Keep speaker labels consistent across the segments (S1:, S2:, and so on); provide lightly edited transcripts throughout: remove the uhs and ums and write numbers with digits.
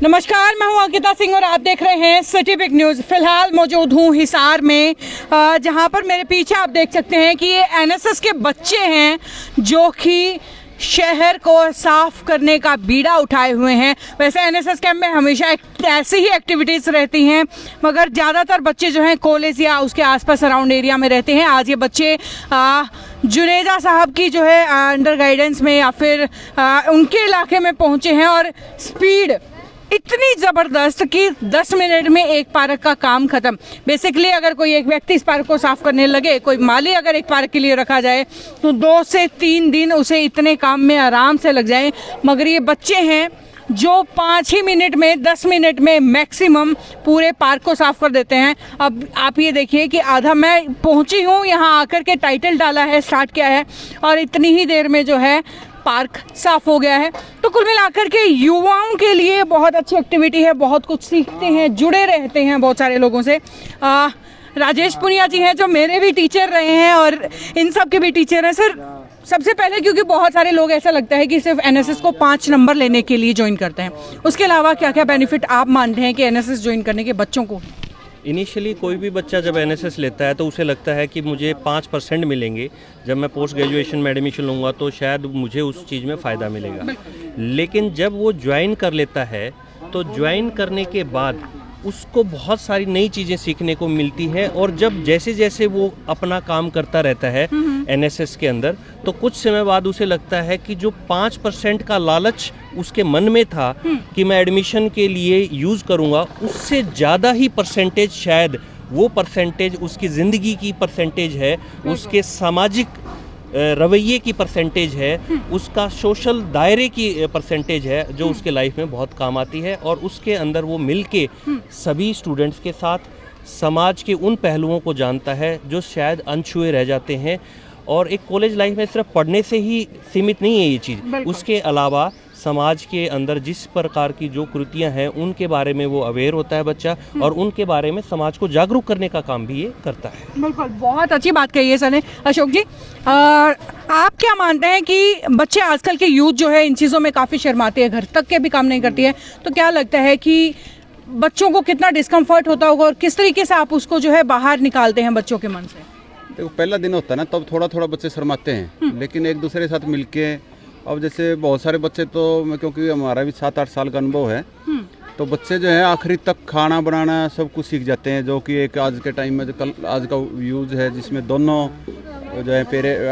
S1: नमस्कार, मैं हूं अंकिता सिंह और आप देख रहे हैं सिटी बिग न्यूज़। फिलहाल मौजूद हूं हिसार में, जहां पर मेरे पीछे आप देख सकते हैं कि ये एनएसएस के बच्चे हैं जो कि शहर को साफ करने का बीड़ा उठाए हुए हैं। वैसे एनएसएस कैंप में हमेशा ऐसी ही एक्टिविटीज़ रहती हैं, मगर ज़्यादातर बच्चे जो हैं कॉलेज या उसके आसपास सराउंड एरिया में रहते हैं। आज ये बच्चे जुनेजा साहब की जो है अंडर गाइडेंस में या फिर उनके इलाके में पहुंचे हैं और स्पीड इतनी ज़बरदस्त कि 10 मिनट में एक पार्क का काम खत्म। बेसिकली अगर कोई एक व्यक्ति इस पार्क को साफ करने लगे, कोई माली अगर एक पार्क के लिए रखा जाए तो 2 से 3 दिन उसे इतने काम में आराम से लग जाए, मगर ये बच्चे हैं जो 5 ही मिनट में 10 मिनट में मैक्सिमम पूरे पार्क को साफ कर देते हैं। अब आप ये देखिए कि आधा मैं पहुंची हूँ, यहाँ आकर के टाइटल डाला है, स्टार्ट किया है और इतनी ही देर में जो है पार्क साफ हो गया है। तो कुल मिलाकर के युवाओं के लिए बहुत अच्छी एक्टिविटी है, बहुत कुछ सीखते हैं, जुड़े रहते हैं बहुत सारे लोगों से। राजेश पुनिया जी हैं जो मेरे भी टीचर रहे हैं और इन सब के भी टीचर हैं। सर, सबसे पहले क्योंकि बहुत सारे लोग ऐसा लगता है कि सिर्फ एनएसएस को 5 नंबर लेने के लिए ज्वाइन करते हैं, उसके अलावा क्या क्या बेनिफिट आप मानते हैं कि एनएसएस ज्वाइन करने के बच्चों को?
S2: इनिशियली कोई भी बच्चा जब एनएसएस लेता है तो उसे लगता है कि मुझे 5% मिलेंगे, जब मैं पोस्ट ग्रेजुएशन में एडमिशन लूँगा तो शायद मुझे उस चीज़ में फ़ायदा मिलेगा। लेकिन जब वो ज्वाइन कर लेता है तो ज्वाइन करने के बाद उसको बहुत सारी नई चीज़ें सीखने को मिलती है और जब जैसे जैसे वो अपना काम करता रहता है एनएसएस के अंदर, तो कुछ समय बाद उसे लगता है कि जो 5% का लालच उसके मन में था कि मैं एडमिशन के लिए यूज़ करूँगा, उससे ज़्यादा ही परसेंटेज, शायद वो परसेंटेज उसकी ज़िंदगी की परसेंटेज है, उसके सामाजिक रवैये की परसेंटेज है, उसका सोशल दायरे की परसेंटेज है, जो उसके लाइफ में बहुत काम आती है और उसके अंदर वो मिल के सभी स्टूडेंट्स के साथ समाज के उन पहलुओं को जानता है जो शायद अनछुए रह जाते हैं। और एक कॉलेज लाइफ में सिर्फ पढ़ने से ही सीमित नहीं है ये चीज़, उसके अलावा समाज के अंदर जिस प्रकार की जो कृतियां हैं उनके बारे में वो अवेयर होता है बच्चा और उनके बारे में समाज को जागरूक करने का काम भी ये करता है।
S1: बिल्कुल, बहुत अच्छी बात कही है सर ने। अशोक जी, आप क्या मानते हैं कि बच्चे आजकल के यूथ जो है इन चीज़ों में काफ़ी शर्माते हैं, घर तक के भी काम नहीं करती है, तो क्या लगता है कि बच्चों को कितना डिस्कम्फर्ट होता होगा और किस तरीके से आप उसको जो है बाहर निकालते हैं बच्चों के मन से?
S3: देखो, पहला दिन होता है ना, तब थोड़ा थोड़ा बच्चे शर्माते हैं, लेकिन एक दूसरे के साथ मिलके, अब जैसे बहुत सारे बच्चे तो क्योंकि हमारा भी 7-8 साल का अनुभव है, तो बच्चे जो है आखिरी तक खाना बनाना सब कुछ सीख जाते हैं, जो कि एक आज के टाइम में जो आज का यूज़ है, जिसमें दोनों जो है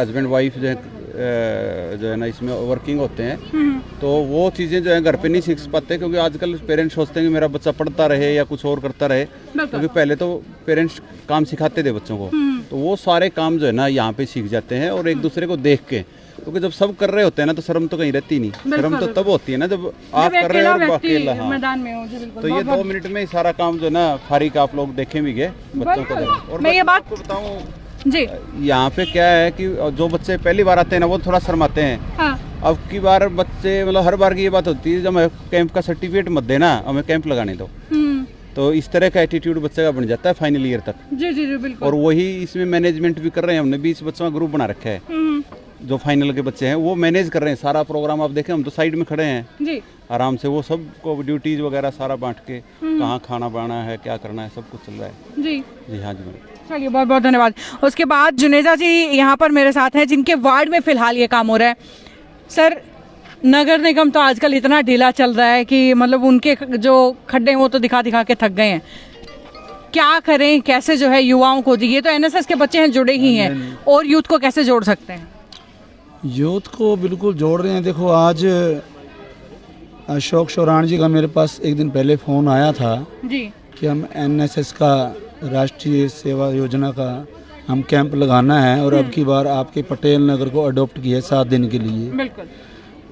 S3: हस्बैंड वाइफ जो है ना इसमें वर्किंग होते हैं, तो वो चीज़ें जो है घर पे नहीं सीख पाते, क्योंकि आजकल पेरेंट्स सोचते हैं कि मेरा बच्चा पढ़ता रहे या कुछ और करता रहे, क्योंकि पहले तो पेरेंट्स काम सिखाते थे बच्चों को, तो वो सारे काम जो है ना यहाँ पे सीख जाते हैं और एक दूसरे को देख के, क्योंकि जब सब कर रहे होते हैं ना तो शर्म तो कहीं रहती नहीं, शर्म तो तब होती है ना जब आप कर रहे हो और अकेला। हाँ, मैदान में हो जी, तो ये 2 मिनट में ही सारा काम जो है ना फारिग आप लोग देखें भी गए बच्चों को। और
S1: मैं ये बात
S3: को बताऊं
S1: जी,
S3: यहाँ पे क्या है कि जो बच्चे पहली बार आते हैं ना वो थोड़ा शर्माते हैं।
S1: हाँ।
S3: अब की बार बच्चे मतलब हर बार की ये बात होती है, जब हमें कैंप का सर्टिफिकेट मत देना, हमें कैंप लगाने दो, तो इस तरह का एटीट्यूड बच्चे का बन जाता है फाइनल ईयर तक।
S1: जी जी जी, बिल्कुल।
S3: और वही इसमें मैनेजमेंट भी कर रहे हैं, हमने 20 बच्चों का ग्रुप बना रखा है, जो फाइनल के बच्चे हैं वो मैनेज कर रहे हैं सारा प्रोग्राम। आप देखें, हम तो साइड में खड़े हैं
S1: जी,
S3: आराम से, वो सब को ड्यूटीज वगैरह सारा बांट के कहाँ खाना बनाना है, क्या करना है, सब कुछ चल रहा है।
S1: जी
S3: जी हाँ जी मैडम,
S1: चलिए, बहुत बहुत धन्यवाद। उसके बाद जुनेजा जी यहाँ पर मेरे साथ हैं, जिनके वार्ड में फिलहाल ये काम हो रहा है। सर, नगर निगम तो आजकल इतना ढीला चल रहा है कि मतलब उनके जो खड्डे हैं वो तो दिखा दिखा के थक गए हैं। क्या करें, कैसे जो है युवाओं को, ये तो एनएसएस के बच्चे हैं, जुड़े ही हैं, और यूथ को कैसे जोड़ सकते हैं?
S4: यूथ को बिल्कुल जोड़ रहे हैं। देखो, आज अशोक शोराण जी का मेरे पास एक दिन पहले फ़ोन आया था
S1: जी
S4: कि हम एनएसएस का राष्ट्रीय सेवा योजना का हम कैंप लगाना है और अब की बार आपके पटेल नगर को अडॉप्ट किया है 7 दिन के लिए।
S1: बिल्कुल।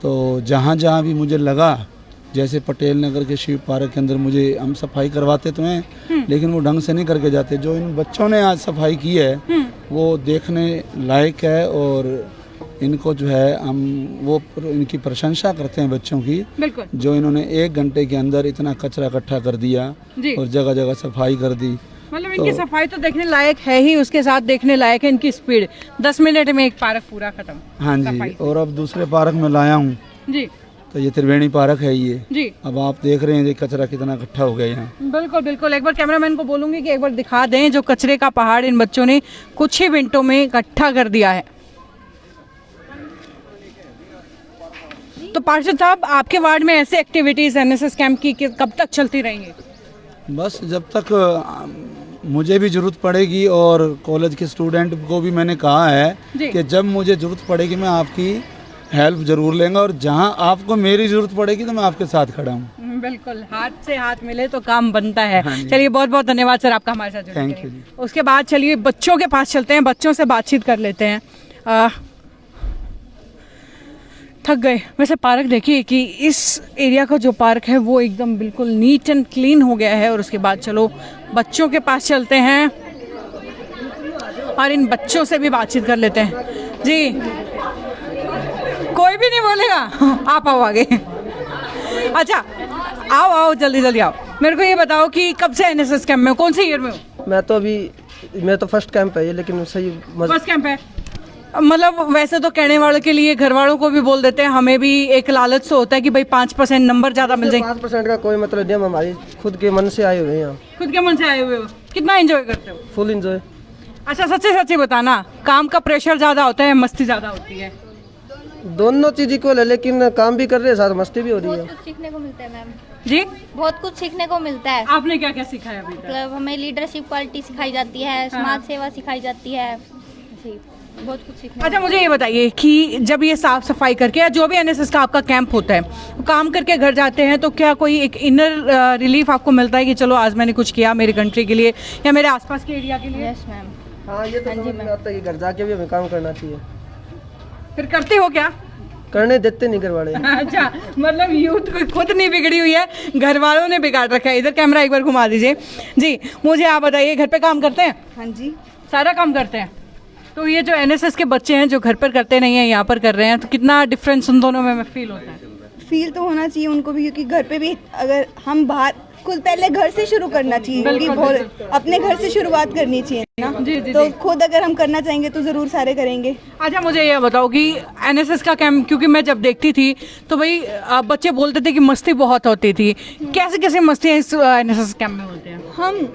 S4: तो जहाँ जहाँ भी मुझे लगा, जैसे पटेल नगर के शिव पार्क के अंदर मुझे हम सफाई करवाते तो हैं, लेकिन वो ढंग से नहीं करके जाते। जो इन बच्चों ने आज सफाई की है वो देखने लायक है और इनको जो है हम वो इनकी प्रशंसा करते हैं बच्चों की, जो इन्होंने 1 घंटे के अंदर इतना कचरा इकट्ठा कर दिया और जगह जगह सफाई कर दी।
S1: मतलब इनकी सफाई तो देखने लायक है ही, उसके साथ देखने लायक है इनकी स्पीड। 10 मिनट में एक पार्क पूरा खत्म।
S4: हाँ जी, और अब दूसरे पार्क में लाया हूँ
S1: जी,
S4: तो ये त्रिवेणी पार्क है ये।
S1: जी
S4: अब आप देख रहे हैं ये कचरा कितना इकट्ठा हो गया यहाँ।
S1: बिल्कुल बिल्कुल, एक बार कैमरामैन को बोलूंगी कि एक बार दिखा दें जो कचरे का पहाड़ इन बच्चों ने कुछ ही मिनटों में इकट्ठा कर दिया है। तो पार्षद साहब, आपके वार्ड में ऐसे एक्टिविटीज एनएसएस कैंप की कब तक चलती रहेंगी?
S4: बस जब तक मुझे भी ज़रूरत पड़ेगी और कॉलेज के स्टूडेंट को भी मैंने कहा है
S1: जी।
S4: कि जब मुझे ज़रूरत पड़ेगी मैं आपकी हेल्प ज़रूर लेंगे, और जहां आपको मेरी ज़रूरत पड़ेगी तो मैं आपके साथ खड़ा हूँ।
S1: बिल्कुल, हाथ से हाथ मिले तो काम बनता है।
S4: हाँ जी।
S1: चलिए, बहुत बहुत धन्यवाद सर आपका हमारे साथ जुड़ने
S4: थैंक
S1: के
S4: यू
S1: लिए।
S4: जी।
S1: उसके बाद चलिए बच्चों के पास चलते हैं, बच्चों से बातचीत कर लेते हैं। थक गए। वैसे पार्क देखिए कि इस एरिया का जो पार्क है वो एकदम बिल्कुल नीट एंड क्लीन हो गया है। और उसके बाद चलो बच्चों के पास चलते हैं और इन बच्चों से भी बातचीत कर लेते हैं। जी, कोई भी नहीं बोलेगा, आप आओ आगे। अच्छा, आओ आओ, जल्दी जल्दी आओ। मेरे को ये बताओ कि कब से एनएसएस कैंप में हो, कौन से ईयर में हो?
S5: मैं तो फर्स्ट कैंप है ये, लेकिन सही
S1: फर्स्ट कैंप है। मतलब वैसे तो कहने वालों के लिए घर वालों को भी बोल देते हैं, हमें भी एक लालच तो होता है कि भाई 5% नंबर ज्यादा मिल जाए।
S5: 5% का कोई मतलब नहीं, हम हमारी खुद के मन से आए हुए हैं यहाँ।
S1: खुद के मन से आए हुए हो, कितना एंजॉय करते हो?
S5: Full enjoy.
S1: अच्छा, सच्चे सच्चे बताना, काम का प्रेशर ज्यादा होता है या मस्ती ज्यादा होती है?
S5: दोनों चीज इक्वल है, लेकिन काम भी कर रहे हैं साथ मस्ती भी हो रही है।
S6: बहुत कुछ सीखने को मिलता है मैम,
S1: जी,
S6: बहुत कुछ सीखने को मिलता है।
S1: आपने क्या क्या सीखा है अभी तक?
S6: मतलब हमें लीडरशिप क्वालिटी सिखाई जाती है, समाज सेवा सिखाई जाती है, ऐसे बहुत कुछ सीखने
S1: अच्छा, मुझे ये बताइए कि जब ये साफ सफाई करके या जो भी एनएसएस का आपका कैंप होता है, काम करके घर जाते हैं तो क्या कोई एक इनर रिलीफ आपको मिलता है कि चलो आज मैंने कुछ किया मेरी कंट्री के लिए या मेरे आसपास के एरिया के लिए?
S6: Yes ma'am.
S5: हाँ, ये तो समझ में आता है कि घर जाके भी हमें काम करना चाहिए।
S1: फिर करते हो क्या?
S5: करने देते नहीं घर वाले।
S1: अच्छा, मतलब यूथ को खुद नहीं बिगड़ी हुई है, घर वालों ने बिगाड़ रखा है। इधर कैमरा एक बार घुमा दीजिए। जी, मुझे आप बताइए, घर पे काम करते हैं?
S7: हाँ जी,
S1: सारा काम करते हैं। तो ये जो एनएसएस के बच्चे हैं जो घर पर करते नहीं हैं यहाँ पर कर रहे हैं, तो कितना डिफरेंस उन दोनों में फील होता है?
S7: फील तो होना चाहिए उनको भी, क्योंकि घर पे भी अगर हम बाहर खुद पहले घर से शुरू करना चाहिए, क्योंकि बहुत अपने घर से शुरुआत करनी चाहिए ना।
S1: जी, जी,
S7: तो
S1: जी।
S7: खुद अगर हम करना चाहेंगे तो जरूर सारे करेंगे।
S1: अच्छा, मुझे ये बताओ कि एनएसएस का कैंप, क्योंकि मैं जब देखती थी तो भाई बच्चे बोलते थे कि मस्ती बहुत होती थी। कैसे कैसे मस्तियाँ इस एनएसएस कैंप में होते हैं?
S7: हम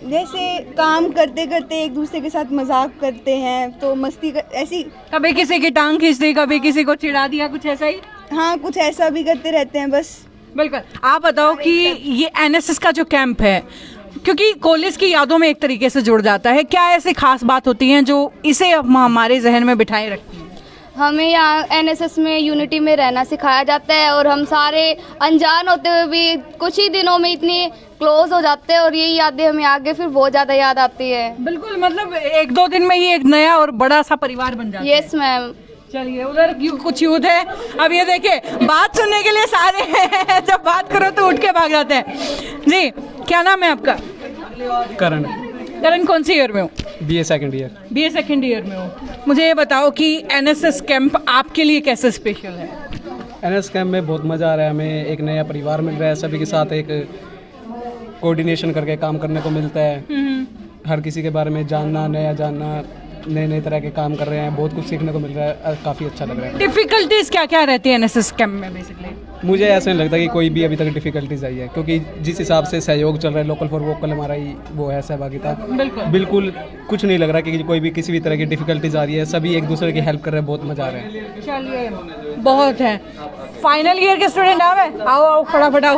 S7: जैसे काम करते करते एक दूसरे के साथ मजाक करते हैं, तो मस्ती ऐसी,
S1: कभी किसी की टांग खींच दी, कभी किसी को चिढ़ा दिया, कुछ ऐसा ही?
S7: हाँ, कुछ ऐसा भी करते रहते हैं बस।
S1: बिल्कुल। आप बताओ कि ये एनएसएस का जो कैंप है, क्योंकि कॉलेज की यादों में एक तरीके से जुड़ जाता है, क्या ऐसी खास बात होती है जो इसे हमारे जहन में बिठाए रखती है?
S8: हमें यहाँ एनएसएस में यूनिटी में रहना सिखाया जाता है, और हम सारे अनजान होते हुए भी कुछ ही दिनों में इतने क्लोज हो जाते हैं, और यही यादें हमें आगे फिर बहुत ज़्यादा याद आती है।
S1: बिल्कुल, मतलब एक दो दिन में ही एक नया और बड़ा सा परिवार बन जाता है।
S8: Yes ma'am.
S1: चलिए, उधर कुछ यूथ है। अब ये देखिए, बात सुनने के लिए सारे हैं, जब बात करो तो उठ के भाग जाते हैं। जी, क्या नाम है आपका?
S9: करण।
S1: करण, कौन सी ईयर में हो?
S9: BA second year.
S1: BA second year में हो। मुझे ये बताओ कि एनएसएस कैंप आपके लिए कैसे स्पेशल है?
S9: NS कैंप में बहुत मज़ा आ रहा है, हमें एक नया परिवार मिल रहा है, सभी के साथ एक कोऑर्डिनेशन करके काम करने को मिलता है। हर किसी के बारे में जानना, नया जानना, नए नए तरह के काम कर रहे हैं, बहुत कुछ सीखने को मिल रहा है, काफ़ी अच्छा लग रहा है।
S1: डिफिकल्टीज क्या क्या रहती है एनएसएस कैंप में बेसिकली?
S9: मुझे ऐसा नहीं लगता कि कोई भी अभी तक डिफ़िकल्टीज आई है, क्योंकि जिस हिसाब से सहयोग चल रहा है, लोकल फॉर वोकल हमारा ही वो है सहभागिता, बिल्कुल कुछ नहीं लग रहा कि कोई भी किसी भी तरह की डिफ़िकल्टीज आ रही है। सभी एक दूसरे की हेल्प कर रहे हैं, बहुत मज़ा आ रहा है।
S1: चलिए, बहुत है। फाइनल ईयर के स्टूडेंट आओ आओ, फटाफट आओ।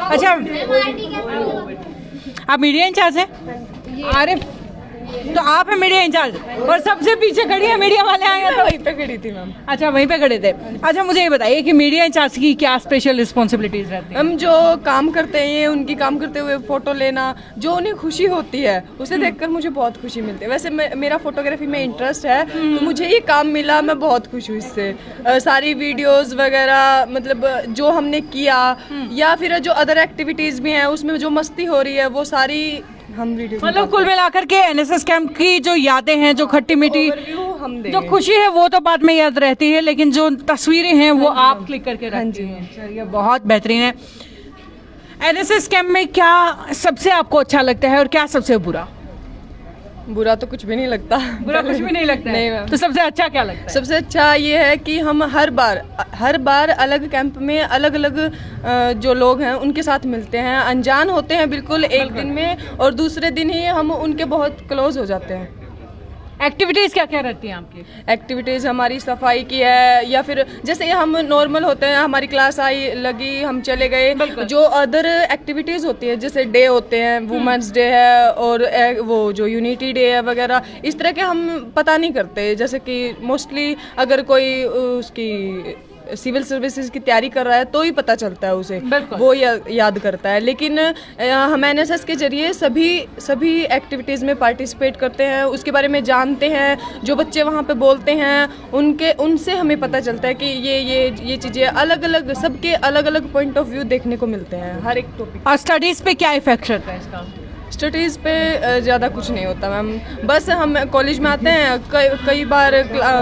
S1: अच्छा, आप मीडिया इंचार्ज हैं? आरिफ, तो आप है मीडिया इंचार्ज, और सबसे पीछे खड़ी है मीडिया वाले आए हैं तो वहीं पे खड़ी थी मैम। अच्छा, वहीं पे खड़े थे। अच्छा, मुझे ये बताइए कि मीडिया इंचार्ज की क्या स्पेशल रिस्पॉन्सिबिलिटीज रहती है?
S10: हम जो काम करते हैं, उनकी काम करते हुए फोटो लेना, जो उन्हें खुशी होती है उसे देखकर मुझे बहुत खुशी मिलती है। वैसे मेरा फोटोग्राफी में इंटरेस्ट है, तो मुझे ये काम मिला, मैं बहुत खुश हूँ इससे। सारी वीडियोस वगैरह, मतलब जो हमने किया, या फिर जो अदर एक्टिविटीज भी हैं उसमें जो मस्ती हो रही है, वो सारी हम वीडियो,
S1: मतलब कुल मिलाकर के एनएसएस कैंप की जो यादें हैं, जो खट्टी मीठी,
S10: हम
S1: जो खुशी है वो तो बाद में याद रहती है, लेकिन जो तस्वीरें हैं वो आप क्लिक करके रखती हैं। चलिए, बहुत बेहतरीन है। एनएसएस कैंप में क्या सबसे आपको अच्छा लगता है और क्या सबसे बुरा?
S10: बुरा तो कुछ भी नहीं लगता।
S1: बुरा कुछ भी नहीं लगता
S10: नहीं
S1: है।
S10: मैम।
S1: तो सबसे अच्छा क्या लगता है?
S10: सबसे अच्छा ये है कि हम हर बार अलग कैंप में अलग अलग जो लोग हैं उनके साथ मिलते हैं, अनजान होते हैं बिल्कुल एक दिन में, और दूसरे दिन ही हम उनके बहुत क्लोज हो जाते हैं।
S1: एक्टिविटीज क्या क्या रहती हैं आपकी?
S10: एक्टिविटीज़ हमारी सफाई की है, या फिर जैसे हम नॉर्मल होते हैं, हमारी क्लास आई लगी हम चले गए। जो अदर एक्टिविटीज़ होती है जैसे डे होते हैं, वुमेंस डे है और वो जो यूनिटी डे है वगैरह, इस तरह के हम पता नहीं करते। जैसे कि मोस्टली अगर कोई उसकी सिविल सर्विसेज की तैयारी कर रहा है तो ही पता चलता है उसे, वो याद करता है। लेकिन हम एनएसएस के जरिए सभी एक्टिविटीज़ में पार्टिसिपेट करते हैं, उसके बारे में जानते हैं। जो बच्चे वहाँ पे बोलते हैं उनसे हमें पता चलता है कि ये चीज़ें अलग अलग, सबके अलग अलग पॉइंट ऑफ व्यू देखने को मिलते हैं हर एक टॉपिक।
S1: और स्टडीज पे क्या इफेक्ट रहता है इसका?
S10: स्टडीज़ पे ज़्यादा कुछ नहीं होता मैम। बस हम कॉलेज में आते हैं, कई बार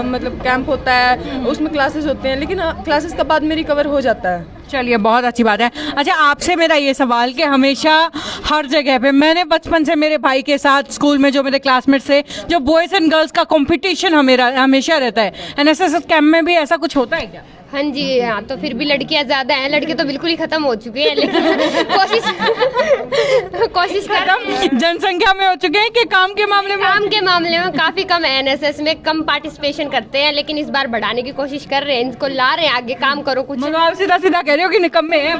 S10: मतलब कैंप होता है, उसमें क्लासेस होते हैं, लेकिन क्लासेस का बाद में रिकवर हो जाता है।
S1: चलिए, बहुत अच्छी बात है। अच्छा, आपसे मेरा ये सवाल कि हमेशा हर जगह पे, मैंने बचपन से मेरे भाई के साथ स्कूल में जो मेरे क्लासमेट से, जो बॉयज़ एंड गर्ल्स का कंपटीशन हमेशा रहता है, एनएसएस कैंप में भी ऐसा कुछ होता है क्या?
S11: हाँ जी, हाँ तो फिर भी लड़कियां ज्यादा हैं, लड़के तो बिल्कुल ही खत्म हो चुके हैं, लेकिन कोशिश कर
S1: जनसंख्या में हो चुके हैं कि काम के मामले में
S11: काफी कम है। एनएसएस में कम पार्टिसिपेशन करते हैं, लेकिन इस बार बढ़ाने की कोशिश कर रहे हैं, इनको ला रहे हैं आगे, काम करो कुछ।
S1: मतलब आप सीधा सीधा कह रहे हो कि निकम्मे हैं?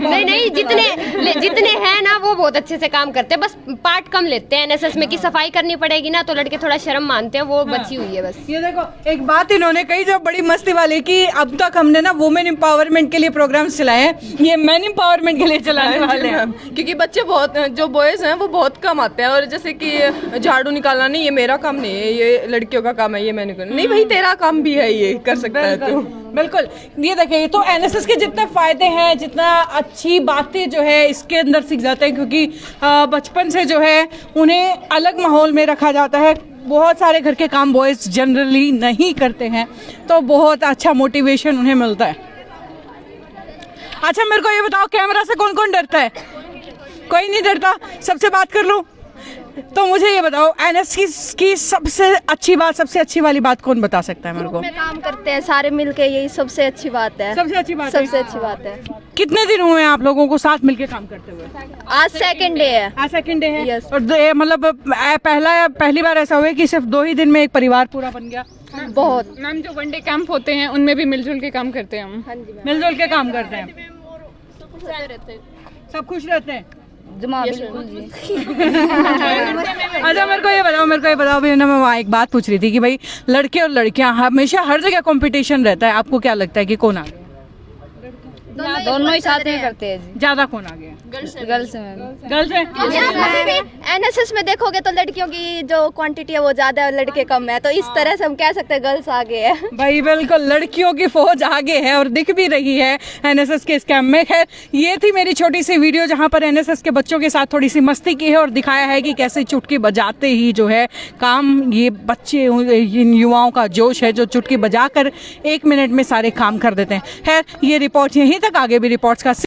S11: नहीं, जितने हैं ना वो बहुत अच्छे से काम करते हैं, बस पार्ट कम लेते हैं। एनएसएस में की सफाई करनी पड़ेगी ना, तो लड़के थोड़ा शर्म मानते हैं, वो बची हुई है बस।
S1: ये देखो, एक बात इन्होंने कही जो बड़ी मस्ती वाली, कि अब तक हमने ना वुमेन एम्पावरमेंट के लिए प्रोग्राम्स चलाए हैं, ये मैन एम्पावरमेंट के लिए चलाने वाले हैं।
S10: क्योंकि बच्चे बहुत, जो बॉयज हैं वो बहुत कम आते हैं, और जैसे कि झाड़ू निकालना, नहीं ये मेरा काम नहीं है, ये लड़कियों का काम है, ये मैंने करना नहीं। भाई तेरा काम भी है, ये कर सकता है तू।
S1: बिल्कुल। ये देखिए, तो एनएसएस के जितने फायदे हैं, जितना अच्छी बातें जो है इसके अंदर सीख जाते हैं, क्योंकि बचपन से जो है उन्हें अलग माहौल में रखा जाता है। बहुत सारे घर के काम बॉयज़ जनरली नहीं करते हैं, तो बहुत अच्छा मोटिवेशन उन्हें मिलता है। अच्छा, मेरे को ये बताओ, कैमरा से कौन कौन डरता है? कोई नहीं डरता? सबसे बात कर लूं? तो मुझे ये बताओ, एनएसएस की सबसे अच्छी वाली बात कौन बता सकता है मेरे को?
S6: में काम करते हैं सारे मिलके, यही सबसे अच्छी बात है।
S1: सबसे अच्छी बात है। कितने दिन हुए आप लोगों को साथ मिलके काम करते हुए?
S6: आज सेकंड डे है।
S1: आज सेकंड डे है।
S6: Yes.
S1: और मतलब पहली बार ऐसा हुआ कि सिर्फ 2 ही दिन में एक परिवार पूरा बन गया?
S6: बहुत
S10: मैम, जो वनडे कैंप होते हैं उनमें भी मिलजुल के काम करते हैं हम।
S6: हाँ जी,
S1: मिलजुल के काम करते हैं, सब खुश रहते हैं।
S6: बिल्कुल जी।
S1: अच्छा, मेरे को ये बताओ भाई, मैं वहाँ एक बात पूछ रही थी कि भाई लड़के और लड़कियाँ हमेशा हर जगह कंपटीशन रहता है, आपको क्या लगता है कि कौन आगे?
S8: दोनों ही साथ में करते हैं।
S1: ज्यादा कौन आगे?
S8: गर्ल्स
S1: है।
S6: एनएसएस में देखोगे तो लड़कियों की जो क्वांटिटी है वो ज्यादा है और लड़के कम है, तो इस तरह से हम कह सकते हैं गर्ल्स आगे है।
S1: भाई बिल्कुल, लड़कियों की फौज आगे है और दिख भी रही है एनएसएस के इस कैंप में। खैर, ये थी मेरी छोटी सी वीडियो जहां पर एनएसएस के बच्चों के साथ थोड़ी सी मस्ती की है और दिखाया है कि कैसे चुटकी बजाते ही जो है काम, ये बच्चे, इन युवाओं का जोश है जो चुटकी बजाकर 1 मिनट में सारे काम कर देते हैं। खैर, ये रिपोर्ट यहीं तक, आगे भी रिपोर्ट्स का